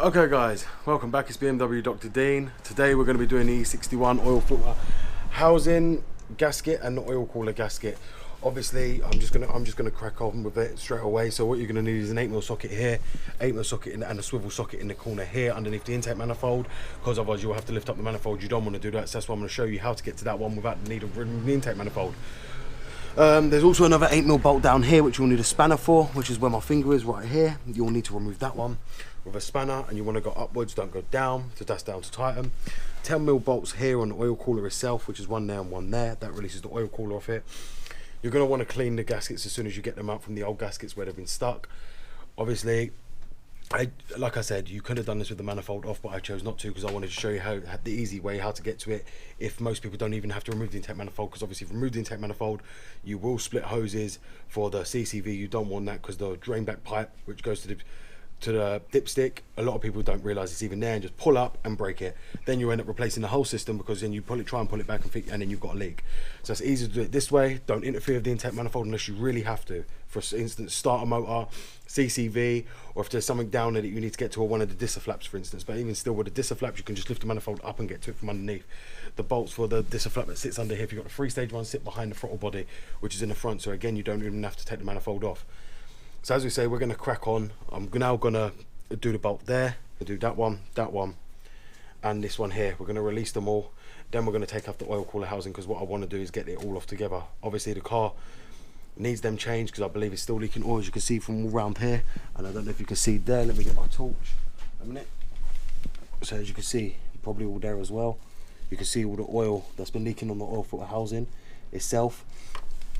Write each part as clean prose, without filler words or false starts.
Okay guys, welcome back. It's BMW Dr. Dean. Today we're going to be doing the E61 oil filter housing gasket and the oil cooler gasket. Obviously I'm just gonna crack on with it straight away. So what you're going to need is an 8mm socket here, 8mm socket and a swivel socket in the corner here underneath the intake manifold, because otherwise you'll have to lift up the manifold. You don't want to do that, so that's why I'm going to show you how to get to that one without the need of removing the intake manifold. There's also another 8mm bolt down here which you'll need a spanner for, which is where my finger is right here. You'll need to remove that one with a spanner, and you want to go upwards, don't go down, so that's down to tighten. 10mm bolts here on the oil cooler itself, which is one there and one there. That releases the oil cooler off it. You're going to want to clean the gaskets as soon as you get them out from the old gaskets where they've been stuck. Obviously, like I said, you could have done this with the manifold off, but I chose not to because I wanted to show you how the easy way how to get to it. If most people don't even have to remove the intake manifold, because obviously if you remove the intake manifold, you will split hoses for the CCV. You don't want that because the drain back pipe, which goes to the dipstick, a lot of people don't realize it's even there and just pull up and break it. Then you end up replacing the whole system, because then you try and pull it back and then you've got a leak. So it's easy to do it this way. Don't interfere with the intake manifold unless you really have to. For instance, start a motor, CCV, or if there's something down there that you need to get to, or one of the disser flaps for instance. But even still, with the disser flaps, you can just lift the manifold up and get to it from underneath. The bolts for the disser flap that sits under here, if you've got the 3-stage one, sit behind the throttle body, which is in the front. So again, you don't even have to take the manifold off. So as we say, we're going to crack on. I'm now going to do the bolt there, do that one, and this one here. We're going to release them all. Then we're going to take off the oil cooler housing, because what I want to do is get it all off together. Obviously the car needs them changed because I believe it's still leaking oil, as you can see from all around here. And I don't know if you can see there. Let me get my torch a minute. So as you can see, probably all there as well, you can see all the oil that's been leaking on the oil filter housing itself.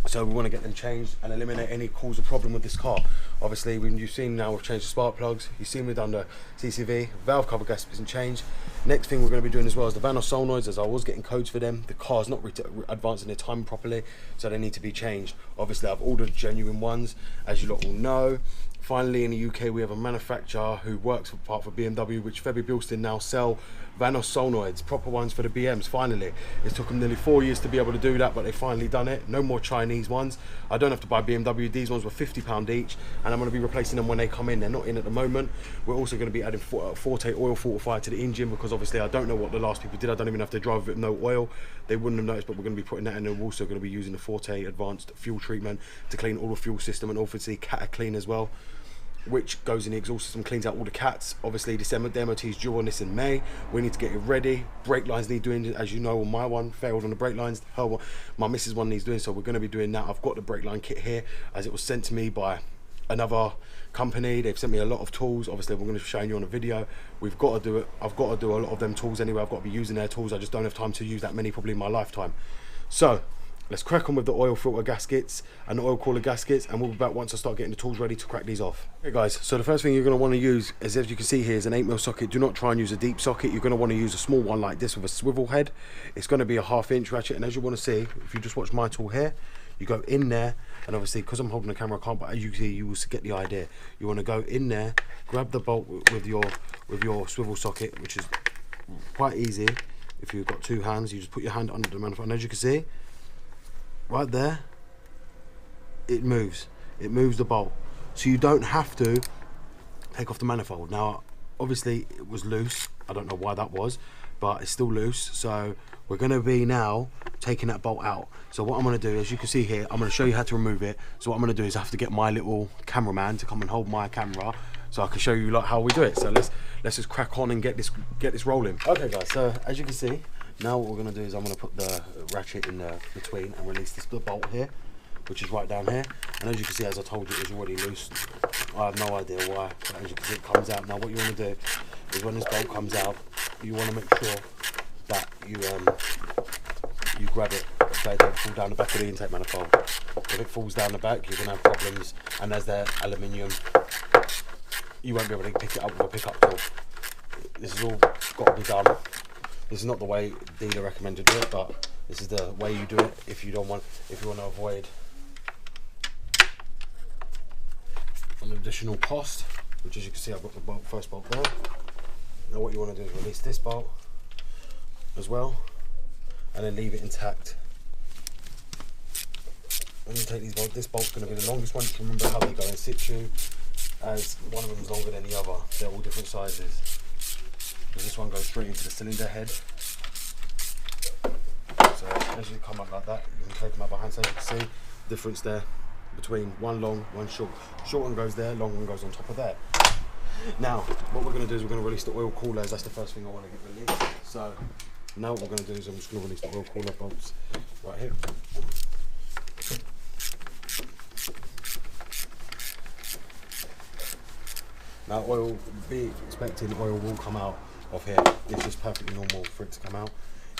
So we want to get them changed and eliminate any cause of problem with this car. Obviously, when you've seen now we've changed the spark plugs, you've seen we've done the CCV, valve cover gaskets and changed. Next thing we're going to be doing as well is the Vanos solenoids, as I was getting codes for them. The car's not advancing their time properly, so they need to be changed. Obviously, I've ordered genuine ones, as you lot all know. Finally, in the UK, we have a manufacturer who works for part for BMW, which Febby Bilston now sell Vanos solenoids, proper ones for the BMs. Finally, it took them nearly 4 years to be able to do that, but they finally done it. No more Chinese ones. I don't have to buy BMW. These ones were £50 each, and I'm going to be replacing them when they come in. They're not in at the moment. We're also going to be adding Forte oil fortifier to the engine, because obviously I don't know what the last people did. I don't even have to drive with no oil. They wouldn't have noticed, but we're going to be putting that in. And we're also going to be using the Forte advanced fuel treatment to clean all the fuel system, and obviously cat clean as well, which goes in the exhaust system, cleans out all the cats. Obviously the MOT is due on this in May. We need to get it ready. Brake lines need doing, as you know, on my one failed on the brake lines. Her one, my missus one needs doing, so we're going to be doing that. I've got the brake line kit here, as it was sent to me by another company. They've sent me a lot of tools. Obviously we're going to be showing you on a video. We've got to do it. I've got to do a lot of them tools anyway. I've got to be using their tools. I just don't have time to use that many probably in my lifetime. So let's crack on with the oil filter gaskets and the oil cooler gaskets, and we'll be back once I start getting the tools ready to crack these off. Okay guys, so the first thing you're going to want to use, as you can see here, is an 8mm socket. Do not try and use a deep socket. You're going to want to use a small one like this with a swivel head. It's going to be a 1/2 inch ratchet, and as you want to see, if you just watch my tool here, you go in there, and obviously because I'm holding the camera I can't, but as you can see, you will get the idea. You want to go in there, grab the bolt with your swivel socket, which is quite easy. If you've got 2 hands, you just put your hand under the manifold, and as you can see right there, it moves the bolt, so you don't have to take off the manifold. Now obviously it was loose, I don't know why that was, but it's still loose. So we're going to be now taking that bolt out. So what I'm going to do, as you can see here, I'm going to show you how to remove it. So what I'm going to do is I have to get my little cameraman to come and hold my camera so I can show you like how we do it. So let's just crack on and get this rolling. Okay guys, so as you can see, now what we're going to do is I'm going to put the ratchet in between and release the bolt here, which is right down here. And as you can see, as I told you, it was already loose. I have no idea why, but as you can see, it comes out. Now what you want to do is when this bolt comes out, you want to make sure that you grab it so it don't fall down the back of the intake manifold. If it falls down the back, you're going to have problems, and as they're aluminium, you won't be able to pick it up with a pickup tool. This is all got to be done. This is not the way dealer recommends to do it, but this is the way you do it if you want to avoid an additional cost, which as you can see, I've got the first bolt there. Now what you want to do is release this bolt as well, and then leave it intact. When you take these bolts, this bolt's going to be the longest one. You can remember how they go in situ, as one of them is longer than the other. They're all different sizes. This one goes straight into the cylinder head. So as you come up like that, you can take them out by hand. So you can see the difference there between one long, one short. Short one goes there, long one goes on top of there. Now, what we're going to do is we're going to release the oil coolers. That's the first thing I want to get released. So now what we're going to do is I'm just going to release the oil cooler bolts right here. Now oil, be expecting oil will come out of here. It's just perfectly normal for it to come out.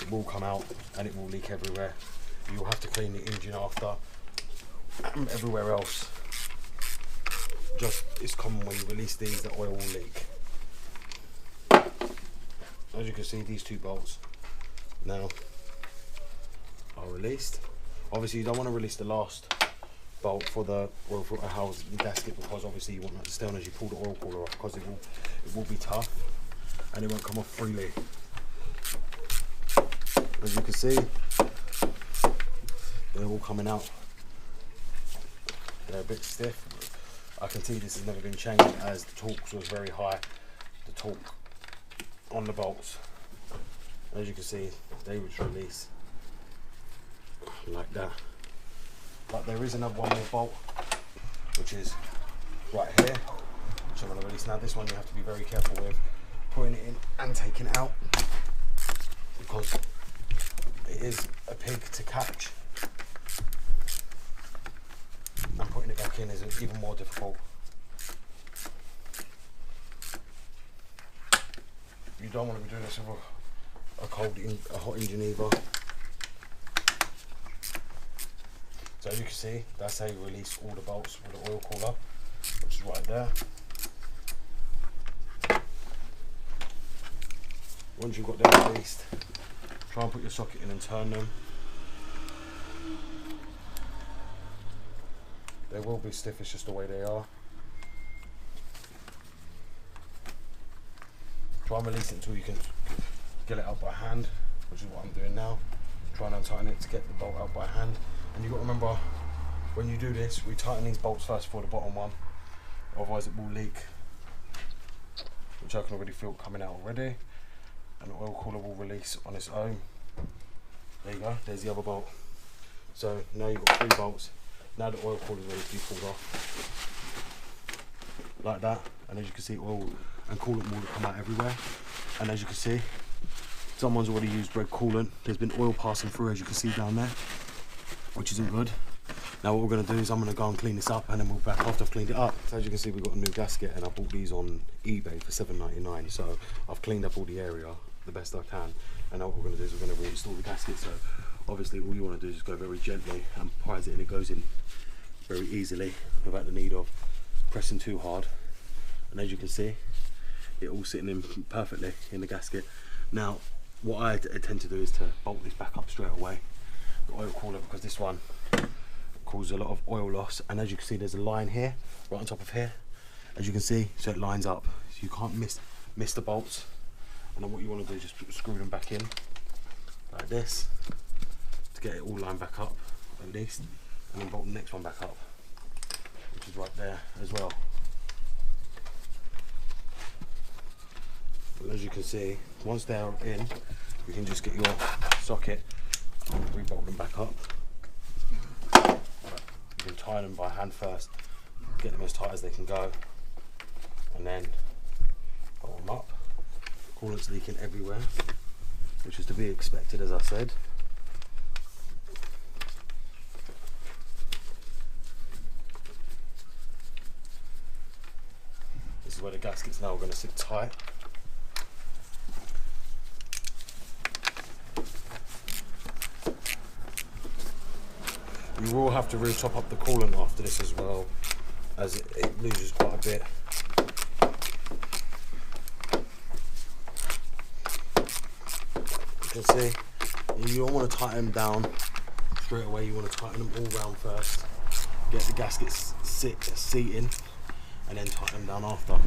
It will come out and it will leak everywhere. You'll have to clean the engine after and everywhere else. Just, it's common when you release these that oil will leak. As you can see, these two bolts now are released. Obviously you don't want to release the last bolt for the oil filter house gasket, because obviously you want that to stay on as you pull the oil cooler off, because it will be tough and it won't come off freely. As you can see, they're all coming out. They're a bit stiff. I can see this has never been changed as the torque was very high. The torque on the bolts, as you can see, they would release like that. But there is another one more bolt, which is right here, which I'm going to release now. This one you have to be very careful with putting it in and taking it out, because it is a pig to catch, and putting it back in is even more difficult. You don't want to be doing this with a hot engine either. So as you can see, that's how you release all the bolts with the oil cooler, which is right there. Once you've got them released, try and put your socket in and turn them. They will be stiff, it's just the way they are. Try and release it until you can get it out by hand, which is what I'm doing now. Try and untighten it to get the bolt out by hand. And you've got to remember, when you do this, we tighten these bolts first for the bottom one, otherwise it will leak, which I can already feel coming out already. And the oil cooler will release on its own. There you go, there's the other bolt. So now you've got 3 bolts. Now the oil cooler is ready to be pulled off. Like that, and as you can see, oil and coolant will come out everywhere. And as you can see, someone's already used red coolant. There's been oil passing through, as you can see down there, which isn't good. Now what we're going to do is I'm going to go and clean this up, and then we'll back after I've cleaned it up. So as you can see, we've got a new gasket, and I bought these on eBay for $7.99. So I've cleaned up all the area the best I can, and now what we're going to do is we're going to reinstall the gasket. So obviously all you want to do is just go very gently and prise it, and it goes in very easily without the need of pressing too hard. And as you can see, it all sitting in perfectly in the gasket. Now what I tend to do is to bolt this back up straight away, the oil cooler, because this one causes a lot of oil loss. And as you can see, there's a line here right on top of here, as you can see, so it lines up, so you can't miss the bolts. And then what you want to do is just screw them back in like this to get it all lined back up at least, and then bolt the next one back up, which is right there as well. And as you can see, once they're in, you can just get your socket and re-bolt them back up. You can tie them by hand first, get them as tight as they can go, and then bolt them up. Coolant's leaking everywhere, which is to be expected, as I said. This is where the gaskets now are going to sit tight. You will have to re-top up the coolant after this as well, as it loses quite a bit. You can see, you don't want to tighten them down straight away, you want to tighten them all round first, get the gaskets seating, and then tighten them down after.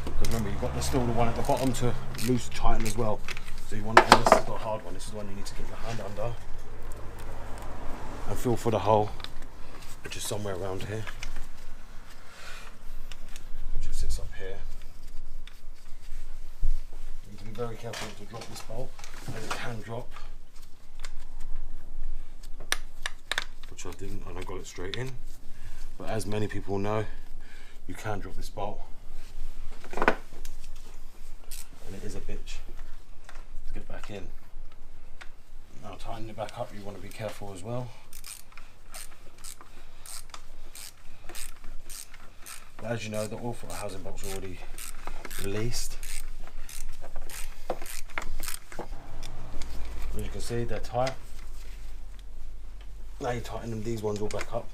Because remember, you've got still the one at the bottom to loose tighten as well. So you want to, and this is the hard one, this is the one you need to get your hand under and feel for the hole, which is somewhere around here. here. You need to be very careful to drop this bolt, as it can drop. Which I didn't, and I got it straight in. But as many people know, you can drop this bolt. And it is a bitch to get back in. Now tightening it back up, you want to be careful as well. But as you know, the oil filter housing bolts are already released. As you can see, they're tight. Now you tighten these ones all back up.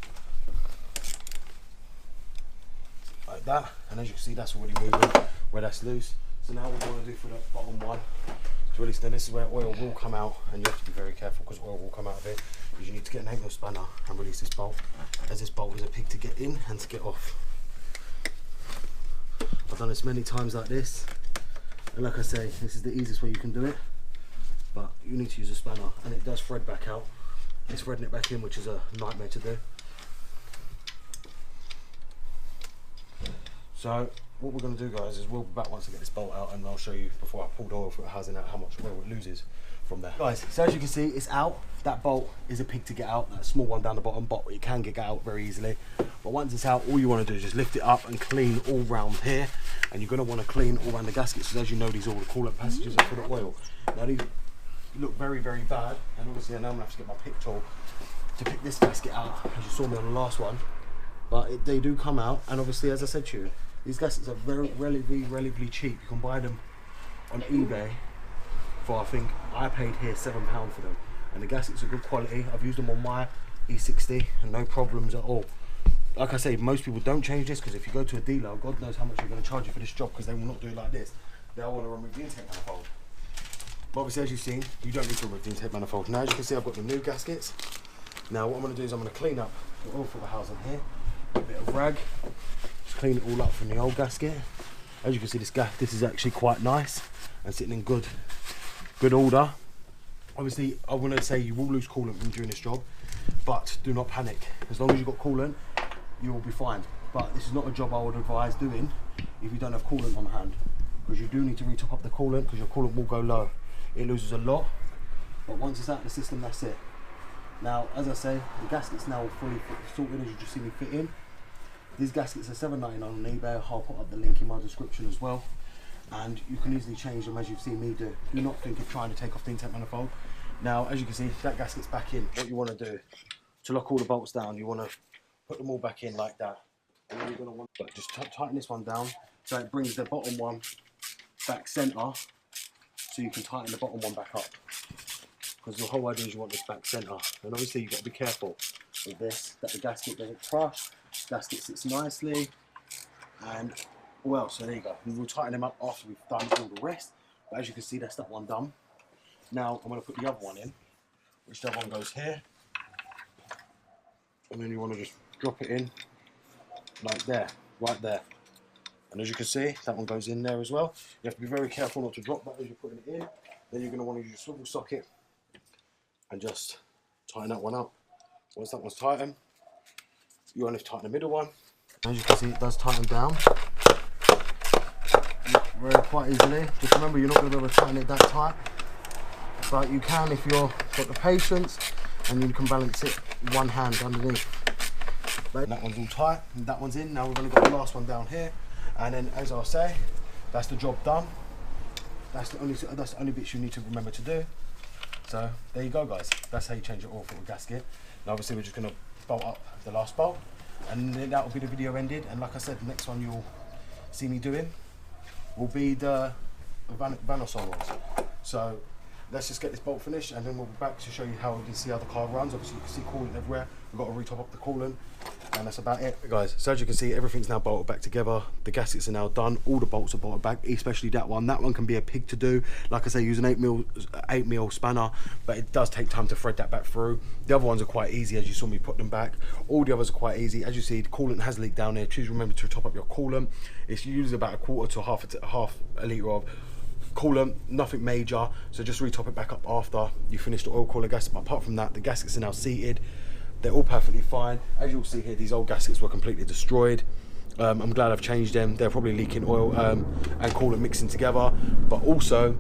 Like that. And as you can see, that's already moving where that's loose. So now what we want to do for the bottom one to release, then this is where oil will come out, and you have to be very careful because oil will come out of it. Because you need to get an 8mm spanner and release this bolt, as this bolt is a pig to get in and to get off. I've done this many times like this, and like I say, this is the easiest way you can do it, but you need to use a spanner, and it does thread back out. It's threading it back in, which is a nightmare to do. So what we're going to do, guys, is we'll be back once I get this bolt out, and I'll show you before I pull the oil filter housing out how much oil it loses from there. Guys, so as you can see, it's out. That bolt is a pig to get out, that small one down the bottom, but it can get out very easily. But once it's out, all you want to do is just lift it up and clean all round here, and you're going to want to clean all around the gaskets, because as you know, these are all the coolant passages are full of oil. Now these look very, very bad, and obviously I know I'm going to have to get my pick tool to pick this gasket out, as you saw me on the last one. But they do come out, and obviously, as I said to you, these gaskets are relatively cheap. You can buy them on eBay for, I think I paid here £7 for them, and the gaskets are good quality. I've used them on my E60 and no problems at all. Like I say, most people don't change this, because if you go to a dealer, God knows how much they're going to charge you for this job, because they will not do it like this. They'll want to remove the intake manifold. But obviously, as you've seen, you don't need to remove the intake manifold. Now, as you can see, I've got the new gaskets. Now what I'm going to do is I'm going to clean up the oil filter housing here, a bit of rag, just clean it all up from the old gasket. As you can see, this is actually quite nice and sitting in good order. Obviously, I want to say you will lose coolant when doing this job, but do not panic. As long as you've got coolant, you will be fine. But this is not a job I would advise doing if you don't have coolant on hand, because you do need to retop up the coolant, because your coolant will go low. It loses a lot, but once it's out of the system, that's it. Now, as I say, the gaskets now are fully sorted, as you just see me fit in. These gaskets are $7.99 on eBay. I'll put up the link in my description as well. And you can easily change them as you've seen me do. Do not think of trying to take off the intake manifold. Now, as you can see, that gasket's back in. What you want to do, to lock all the bolts down, you want to put them all back in like that. And then you're going to want to just tighten this one down, so it brings the bottom one back centre, so you can tighten the bottom one back up. Because the whole idea is you want this back centre, and obviously you've got to be careful with this, that the gasket doesn't crush, gasket sits nicely, and well, so there you go. We'll tighten them up after we've done all the rest, but as you can see, that's that one done. Now I'm going to put the other one in, which the other one goes here, and then you want to just drop it in like there, right there. And as you can see, that one goes in there as well. You have to be very careful not to drop that as you're putting it in. Then you're going to want to use your swivel socket and just tighten that one up. Once that one's tightened, you only have to tighten the middle one. As you can see, it does tighten down very quite easily. Just remember, you're not going to be able to tighten it that tight, but you can if you've got the patience, and you can balance it one hand underneath. And that one's all tight, and that one's in. Now we've only got the last one down here, and then as I say, that's the job done. That's the only bits you need to remember to do. So there you go, guys. That's how you change your oil filter gasket. Now obviously we're just going to bolt up the last bolt, and then that will be the video ended. And like I said, the next one you'll see me doing will be the Vanosol ones. So let's just get this bolt finished, and then we'll be back to show you how you can see how the car runs. Obviously you can see coolant everywhere. We've got to retop up the coolant, and that's about it, guys. So as you can see, everything's now bolted back together. The gaskets are now done. All the bolts are bolted back, especially that one. That one can be a pig to do. Like I say, use an 8mm spanner, but it does take time to thread that back through. The other ones are quite easy, as you saw me put them back. All the others are quite easy. As you see, the coolant has leaked down here. Please remember to top up your coolant. It's usually about a quarter to half a litre of coolant, nothing major, so just retop it back up after you finish the oil cooler gasket. But apart from that, the gaskets are now seated. They're all perfectly fine. As you'll see here, these old gaskets were completely destroyed. I'm glad I've changed them. They're probably leaking oil and coolant mixing together. But also,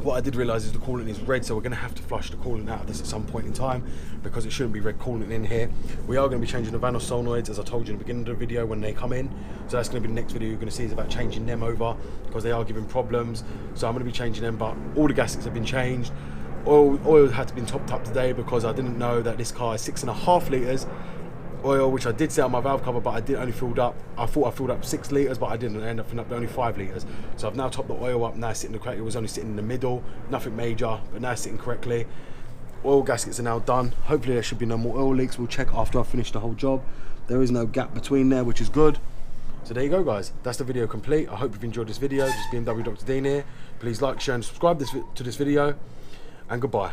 what I did realise is the coolant is red, so we're going to have to flush the coolant out of this at some point in time because it shouldn't be red coolant in here. We are going to be changing the Vanos solenoids, as I told you in the beginning of the video, when they come in. So that's going to be the next video you're going to see, is about changing them over because they are giving problems. So I'm going to be changing them, but all the gaskets have been changed. Oil had to be topped up today because I didn't know that this car is 6.5 litres oil, which I did set on my valve cover, but I did only filled up. I thought I filled up 6 litres, but I didn't. I ended up filling up only 5 litres. So I've now topped the oil up. Now it's sitting correctly. It was only sitting in the middle, nothing major, but now it's sitting correctly. Oil gaskets are now done. Hopefully there should be no more oil leaks. We'll check after I finish the whole job. There is no gap between there, which is good. So there you go, guys. That's the video complete. I hope you've enjoyed this video. This is BMW Dr. Dean here. Please like, share, and subscribe to this video. And goodbye.